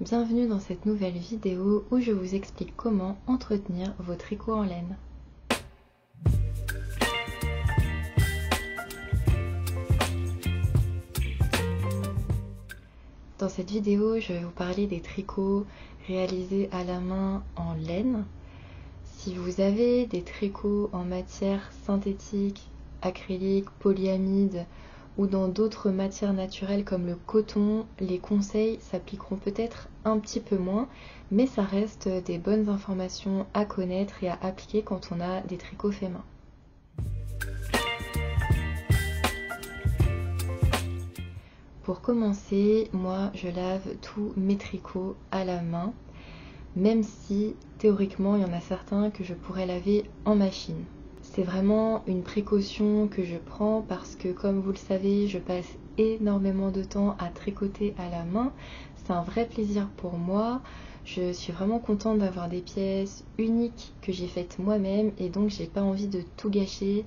Bienvenue dans cette nouvelle vidéo où je vous explique comment entretenir vos tricots en laine. Dans cette vidéo, je vais vous parler des tricots réalisés à la main en laine. Si vous avez des tricots en matière synthétique, acrylique, polyamide ou dans d'autres matières naturelles comme le coton, les conseils s'appliqueront peut-être un petit peu moins, mais ça reste des bonnes informations à connaître et à appliquer quand on a des tricots faits main. Pour commencer, moi je lave tous mes tricots à la main, même si théoriquement il y en a certains que je pourrais laver en machine. C'est vraiment une précaution que je prends parce que, comme vous le savez, je passe énormément de temps à tricoter à la main. C'est un vrai plaisir pour moi. Je suis vraiment contente d'avoir des pièces uniques que j'ai faites moi-même et donc j'ai pas envie de tout gâcher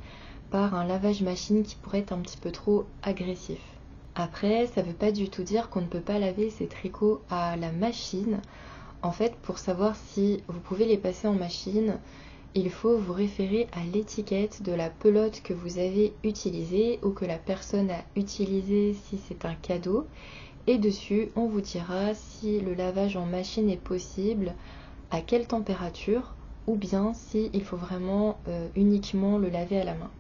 par un lavage machine qui pourrait être un petit peu trop agressif. Après, ça veut pas du tout dire qu'on ne peut pas laver ces tricots à la machine. En fait, pour savoir si vous pouvez les passer en machine, il faut vous référer à l'étiquette de la pelote que vous avez utilisée ou que la personne a utilisée si c'est un cadeau. Et dessus, on vous dira si le lavage en machine est possible, à quelle température, ou bien s'il faut vraiment uniquement le laver à la main.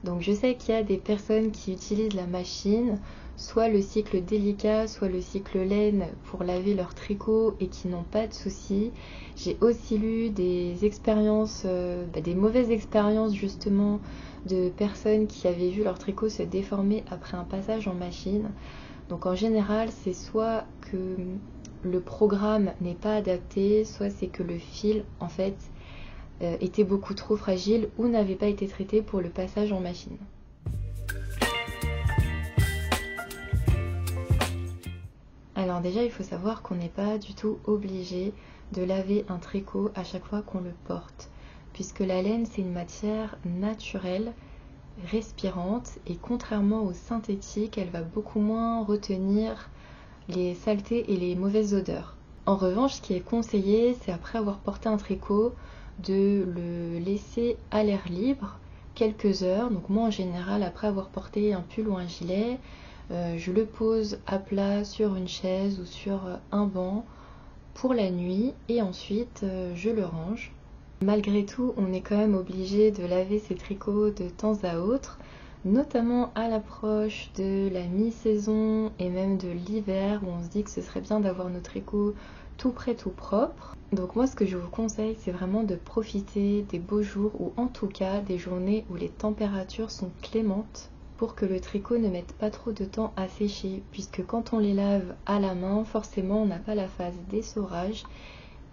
Donc je sais qu'il y a des personnes qui utilisent la machine, soit le cycle délicat, soit le cycle laine pour laver leurs tricots et qui n'ont pas de soucis. J'ai aussi lu des expériences, des mauvaises expériences justement de personnes qui avaient vu leurs tricots se déformer après un passage en machine. Donc en général, c'est soit que le programme n'est pas adapté, soit c'est que le fil en fait était beaucoup trop fragile ou n'avait pas été traité pour le passage en machine. Alors déjà, il faut savoir qu'on n'est pas du tout obligé de laver un tricot à chaque fois qu'on le porte, puisque la laine, c'est une matière naturelle, respirante, et contrairement au synthétique, elle va beaucoup moins retenir les saletés et les mauvaises odeurs. En revanche, ce qui est conseillé, c'est après avoir porté un tricot, de le laisser à l'air libre quelques heures. Donc moi en général, après avoir porté un pull ou un gilet, je le pose à plat sur une chaise ou sur un banc pour la nuit et ensuite je le range. Malgré tout, on est quand même obligé de laver ses tricots de temps à autre, notamment à l'approche de la mi-saison et même de l'hiver où on se dit que ce serait bien d'avoir nos tricots tout prêts, tout propres. Donc moi ce que je vous conseille, c'est vraiment de profiter des beaux jours ou en tout cas des journées où les températures sont clémentes pour que le tricot ne mette pas trop de temps à sécher, puisque quand on les lave à la main, forcément on n'a pas la phase d'essorage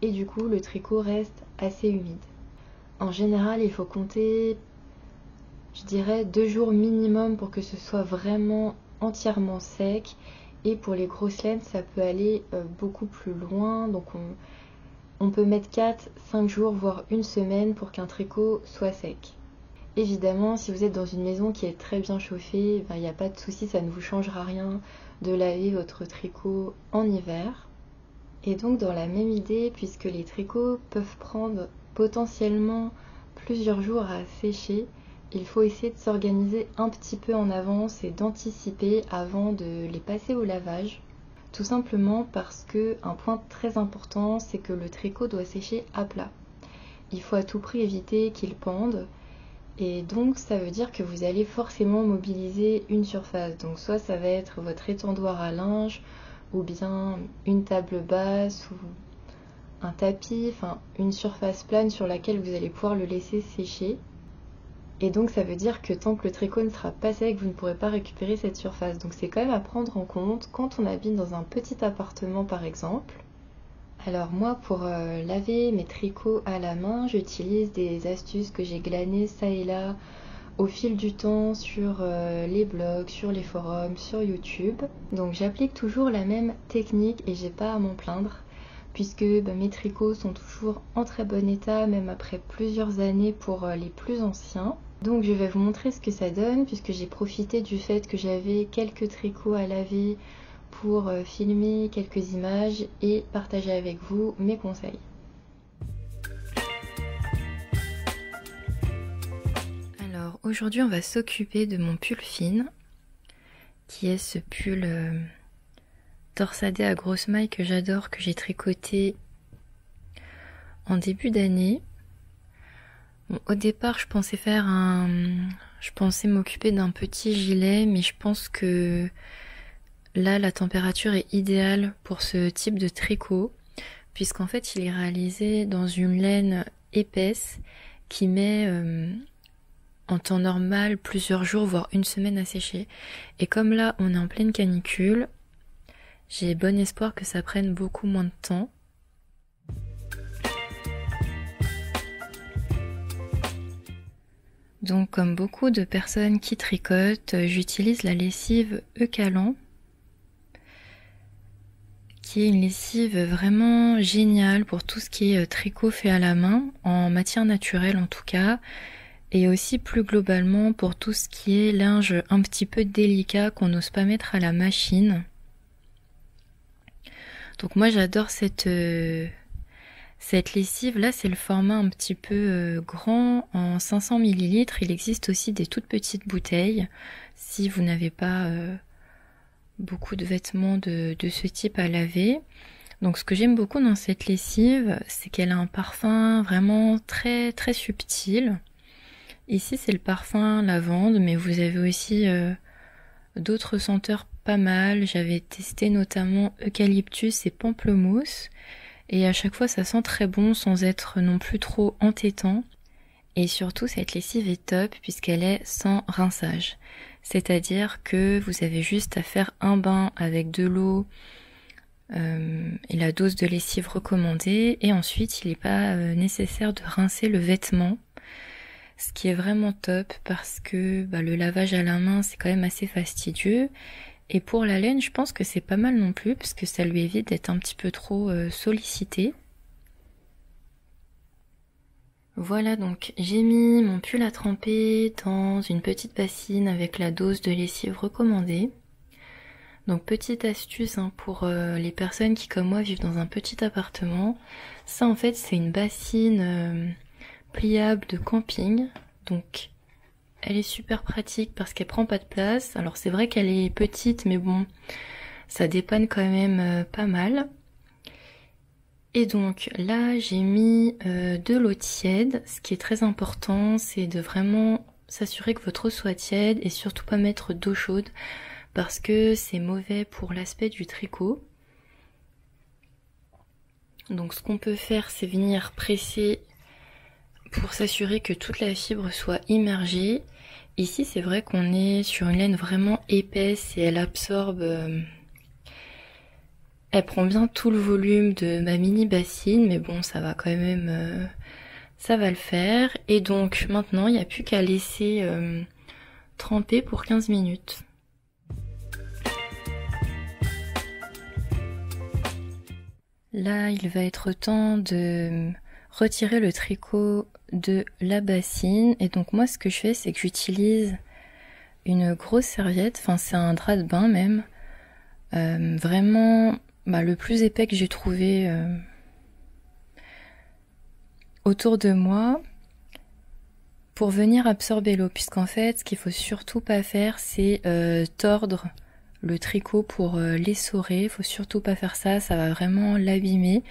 et du coup le tricot reste assez humide. En général, il faut compter, je dirais, 2 jours minimum pour que ce soit vraiment entièrement sec. Et pour les grosses laines, ça peut aller beaucoup plus loin. Donc on peut mettre 4-5 jours, voire une semaine pour qu'un tricot soit sec. Évidemment, si vous êtes dans une maison qui est très bien chauffée, il n'y a pas de souci, ça ne vous changera rien de laver votre tricot en hiver. Et donc dans la même idée, puisque les tricots peuvent prendre potentiellement plusieurs jours à sécher, il faut essayer de s'organiser un petit peu en avance et d'anticiper avant de les passer au lavage. Tout simplement parce que un point très important, c'est que le tricot doit sécher à plat. Il faut à tout prix éviter qu'il pende et donc ça veut dire que vous allez forcément mobiliser une surface. Donc soit ça va être votre étendoir à linge ou bien une table basse ou un tapis, enfin une surface plane sur laquelle vous allez pouvoir le laisser sécher. Et donc ça veut dire que tant que le tricot ne sera pas sec, vous ne pourrez pas récupérer cette surface. Donc c'est quand même à prendre en compte quand on habite dans un petit appartement par exemple. Alors moi pour laver mes tricots à la main, j'utilise des astuces que j'ai glanées ça et là au fil du temps sur les blogs, sur les forums, sur YouTube. Donc j'applique toujours la même technique et j'ai pas à m'en plaindre, puisque mes tricots sont toujours en très bon état, même après plusieurs années pour les plus anciens. Donc je vais vous montrer ce que ça donne, puisque j'ai profité du fait que j'avais quelques tricots à laver pour filmer quelques images et partager avec vous mes conseils. Alors aujourd'hui on va s'occuper de mon pull fine, qui est ce pull torsadé à grosse maille que j'adore, que j'ai tricoté en début d'année. Bon, au départ je pensais m'occuper d'un petit gilet, mais je pense que là la température est idéale pour ce type de tricot, puisqu'en fait il est réalisé dans une laine épaisse qui met en temps normal plusieurs jours voire une semaine à sécher, et comme là on est en pleine canicule, j'ai bon espoir que ça prenne beaucoup moins de temps. Donc comme beaucoup de personnes qui tricotent, j'utilise la lessive Eucalan, qui est une lessive vraiment géniale pour tout ce qui est tricot fait à la main, en matière naturelle en tout cas, et aussi plus globalement pour tout ce qui est linge un petit peu délicat qu'on n'ose pas mettre à la machine. Donc moi j'adore cette lessive. Là c'est le format un petit peu grand en 500 ml. Il existe aussi des toutes petites bouteilles si vous n'avez pas beaucoup de vêtements de ce type à laver. Donc ce que j'aime beaucoup dans cette lessive, c'est qu'elle a un parfum vraiment très très subtil. Ici c'est le parfum lavande, mais vous avez aussi d'autres senteurs pas mal. J'avais testé notamment eucalyptus et pamplemousse, et à chaque fois ça sent très bon sans être non plus trop entêtant. Et surtout cette lessive est top puisqu'elle est sans rinçage, c'est-à-dire que vous avez juste à faire un bain avec de l'eau et la dose de lessive recommandée, et ensuite il n'est pas nécessaire de rincer le vêtement, ce qui est vraiment top parce que le lavage à la main c'est quand même assez fastidieux, et pour la laine je pense que c'est pas mal non plus parce que ça lui évite d'être un petit peu trop sollicité. Voilà, donc j'ai mis mon pull à tremper dans une petite bassine avec la dose de lessive recommandée. Donc petite astuce pour les personnes qui comme moi vivent dans un petit appartement, ça en fait c'est une bassine pliable de camping, donc elle est super pratique parce qu'elle prend pas de place. Alors c'est vrai qu'elle est petite, mais bon, ça dépanne quand même pas mal. Et donc là j'ai mis de l'eau tiède. Ce qui est très important, c'est de vraiment s'assurer que votre eau soit tiède et surtout pas mettre d'eau chaude parce que c'est mauvais pour l'aspect du tricot. Donc ce qu'on peut faire, c'est venir presser pour s'assurer que toute la fibre soit immergée. Ici c'est vrai qu'on est sur une laine vraiment épaisse et elle absorbe, elle prend bien tout le volume de ma mini bassine, mais bon ça va quand même, ça va le faire. Et donc maintenant il n'y a plus qu'à laisser tremper pour 15 minutes. Là il va être temps de retirer le tricot de la bassine, et donc moi ce que je fais c'est que j'utilise une grosse serviette, enfin c'est un drap de bain même, vraiment le plus épais que j'ai trouvé autour de moi, pour venir absorber l'eau, puisqu'en fait ce qu'il faut surtout pas faire c'est tordre le tricot pour l'essorer. Faut surtout pas faire ça, ça va vraiment l'abîmer.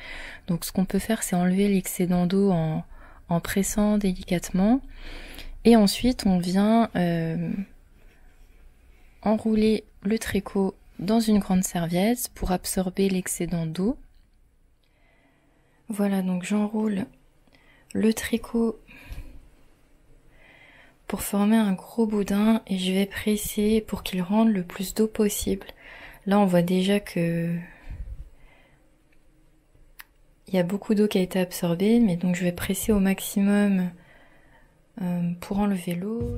Donc ce qu'on peut faire c'est enlever l'excédent d'eau en pressant délicatement, et ensuite on vient enrouler le tricot dans une grande serviette pour absorber l'excédent d'eau. Voilà, donc j'enroule le tricot pour former un gros boudin et je vais presser pour qu'il rende le plus d'eau possible. Là on voit déjà que il y a beaucoup d'eau qui a été absorbée, mais donc je vais presser au maximum pour enlever l'eau.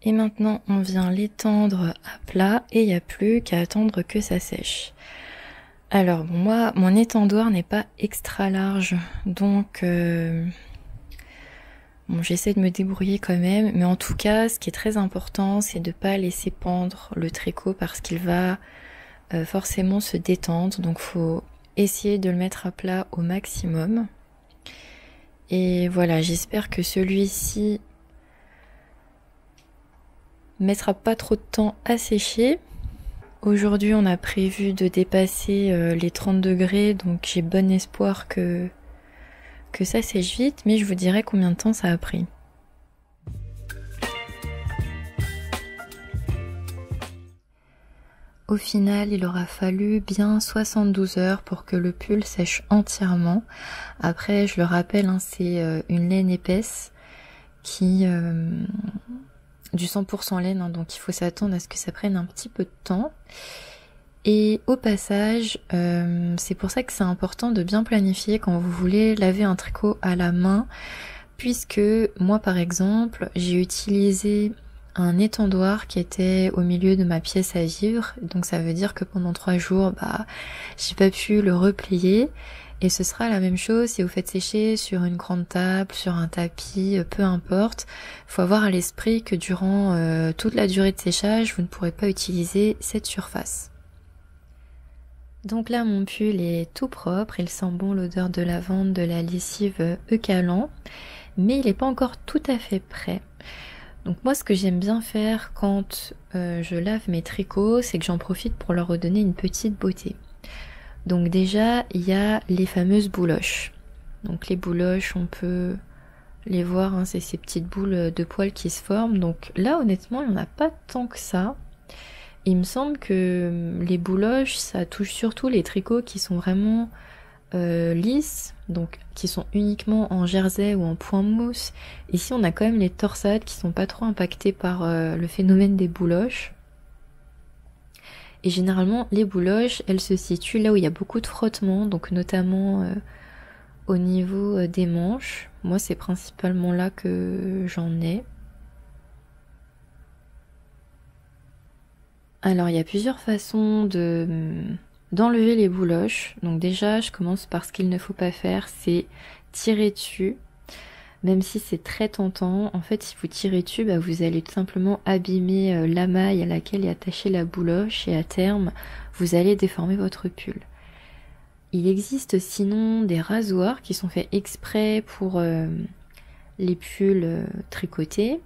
Et maintenant on vient l'étendre à plat et il n'y a plus qu'à attendre que ça sèche. Alors bon, moi mon étendoir n'est pas extra large, donc Bon, j'essaie de me débrouiller quand même, mais en tout cas, ce qui est très important, c'est de ne pas laisser pendre le tricot parce qu'il va forcément se détendre. Donc, faut essayer de le mettre à plat au maximum. Et voilà, j'espère que celui-ci mettra pas trop de temps à sécher. Aujourd'hui, on a prévu de dépasser les 30 degrés, donc j'ai bon espoir que ça sèche vite, mais je vous dirai combien de temps ça a pris. Au final, il aura fallu bien 72 heures pour que le pull sèche entièrement. Après, je le rappelle, hein, c'est une laine épaisse qui... du 100% laine, hein, donc il faut s'attendre à ce que ça prenne un petit peu de temps. Et au passage, c'est pour ça que c'est important de bien planifier quand vous voulez laver un tricot à la main, puisque moi par exemple, j'ai utilisé un étendoir qui était au milieu de ma pièce à vivre, donc ça veut dire que pendant 3 jours, j'ai pas pu le replier. Et ce sera la même chose si vous faites sécher sur une grande table, sur un tapis, peu importe. Il faut avoir à l'esprit que durant toute la durée de séchage, vous ne pourrez pas utiliser cette surface. Donc là, mon pull est tout propre, il sent bon l'odeur de lavande de la lessive Eucalan, mais il n'est pas encore tout à fait prêt. Donc moi, ce que j'aime bien faire quand je lave mes tricots, c'est que j'en profite pour leur redonner une petite beauté. Donc déjà, il y a les fameuses bouloches. Donc les bouloches, on peut les voir, hein, c'est ces petites boules de poils qui se forment. Donc là, honnêtement, il n'y en a pas tant que ça. Il me semble que les bouloches, ça touche surtout les tricots qui sont vraiment lisses, donc qui sont uniquement en jersey ou en point mousse. Ici, on a quand même les torsades qui sont pas trop impactées par le phénomène des bouloches. Et généralement, les bouloches, elles se situent là où il y a beaucoup de frottement, donc notamment au niveau des manches. Moi, c'est principalement là que j'en ai. Alors, il y a plusieurs façons d'enlever les bouloches. Donc déjà, je commence par ce qu'il ne faut pas faire, c'est tirer dessus. Même si c'est très tentant, en fait, si vous tirez dessus, vous allez tout simplement abîmer la maille à laquelle est attachée la bouloche et à terme, vous allez déformer votre pull. Il existe sinon des rasoirs qui sont faits exprès pour les pulls tricotés,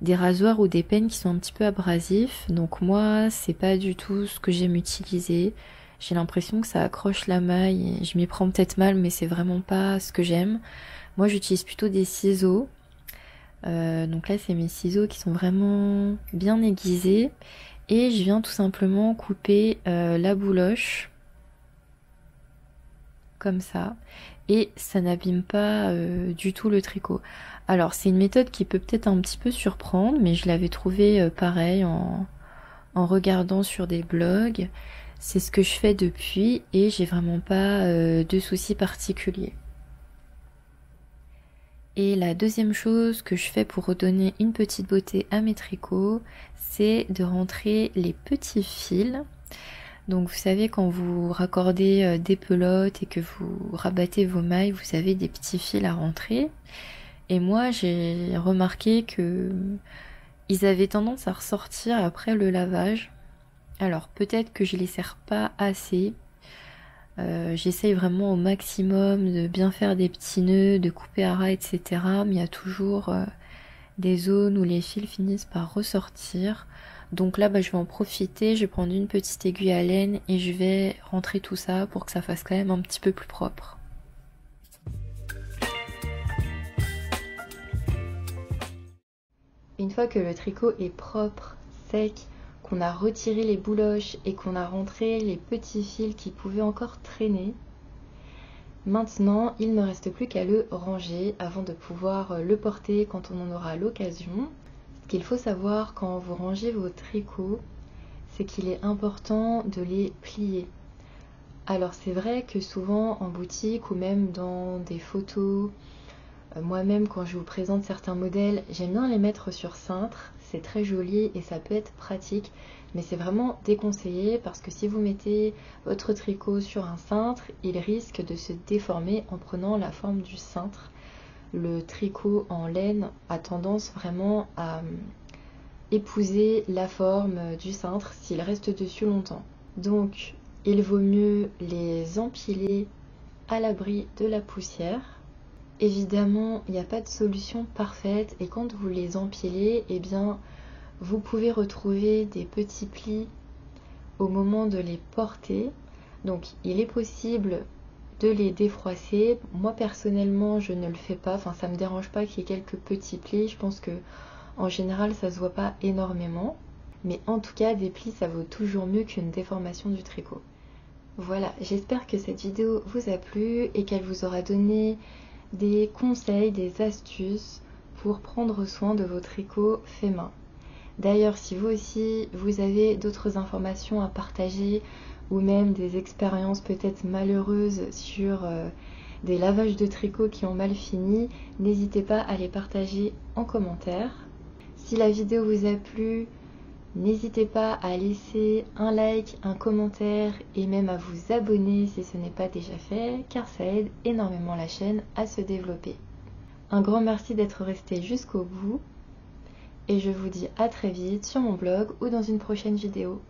des rasoirs ou des pennes qui sont un petit peu abrasifs. Donc moi, c'est pas du tout ce que j'aime utiliser. J'ai l'impression que ça accroche la maille et je m'y prends peut-être mal, mais c'est vraiment pas ce que j'aime. Moi, j'utilise plutôt des ciseaux. Donc là, c'est mes ciseaux qui sont vraiment bien aiguisés. Et je viens tout simplement couper la bouloche. Comme ça. Et ça n'abîme pas du tout le tricot. Alors, c'est une méthode qui peut peut-être un petit peu surprendre, mais je l'avais trouvée pareil en regardant sur des blogs. C'est ce que je fais depuis et j'ai vraiment pas de soucis particuliers. Et la deuxième chose que je fais pour redonner une petite beauté à mes tricots, c'est de rentrer les petits fils. Donc vous savez, quand vous raccordez des pelotes et que vous rabattez vos mailles, vous avez des petits fils à rentrer. Et moi, j'ai remarqué que ils avaient tendance à ressortir après le lavage. Alors peut-être que je les serre pas assez. J'essaye vraiment au maximum de bien faire des petits nœuds, de couper à ras, etc. Mais il y a toujours des zones où les fils finissent par ressortir. Donc là, je vais en profiter, je vais prendre une petite aiguille à laine et je vais rentrer tout ça pour que ça fasse quand même un petit peu plus propre. Une fois que le tricot est propre, sec, qu'on a retiré les bouloches et qu'on a rentré les petits fils qui pouvaient encore traîner, maintenant il ne reste plus qu'à le ranger avant de pouvoir le porter quand on en aura l'occasion. Ce qu'il faut savoir quand vous rangez vos tricots, c'est qu'il est important de les plier. Alors c'est vrai que souvent en boutique ou même dans des photos, moi-même quand je vous présente certains modèles, j'aime bien les mettre sur cintre, c'est très joli et ça peut être pratique, mais c'est vraiment déconseillé parce que si vous mettez votre tricot sur un cintre, il risque de se déformer en prenant la forme du cintre. le tricot en laine a tendance vraiment à épouser la forme du cintre s'il reste dessus longtemps. Donc il vaut mieux les empiler à l'abri de la poussière. Évidemment, il n'y a pas de solution parfaite et quand vous les empilez, eh bien, vous pouvez retrouver des petits plis au moment de les porter. Donc il est possible de les défroisser. Moi personnellement je ne le fais pas, enfin ça me dérange pas qu'il y ait quelques petits plis, je pense que en général ça se voit pas énormément, mais en tout cas des plis ça vaut toujours mieux qu'une déformation du tricot. Voilà, j'espère que cette vidéo vous a plu et qu'elle vous aura donné des conseils, des astuces pour prendre soin de vos tricots faits main. D'ailleurs, si vous aussi, vous avez d'autres informations à partager ou même des expériences peut-être malheureuses sur des lavages de tricot qui ont mal fini, n'hésitez pas à les partager en commentaire. Si la vidéo vous a plu, n'hésitez pas à laisser un like, un commentaire et même à vous abonner si ce n'est pas déjà fait, car ça aide énormément la chaîne à se développer. Un grand merci d'être resté jusqu'au bout. Et je vous dis à très vite sur mon blog ou dans une prochaine vidéo.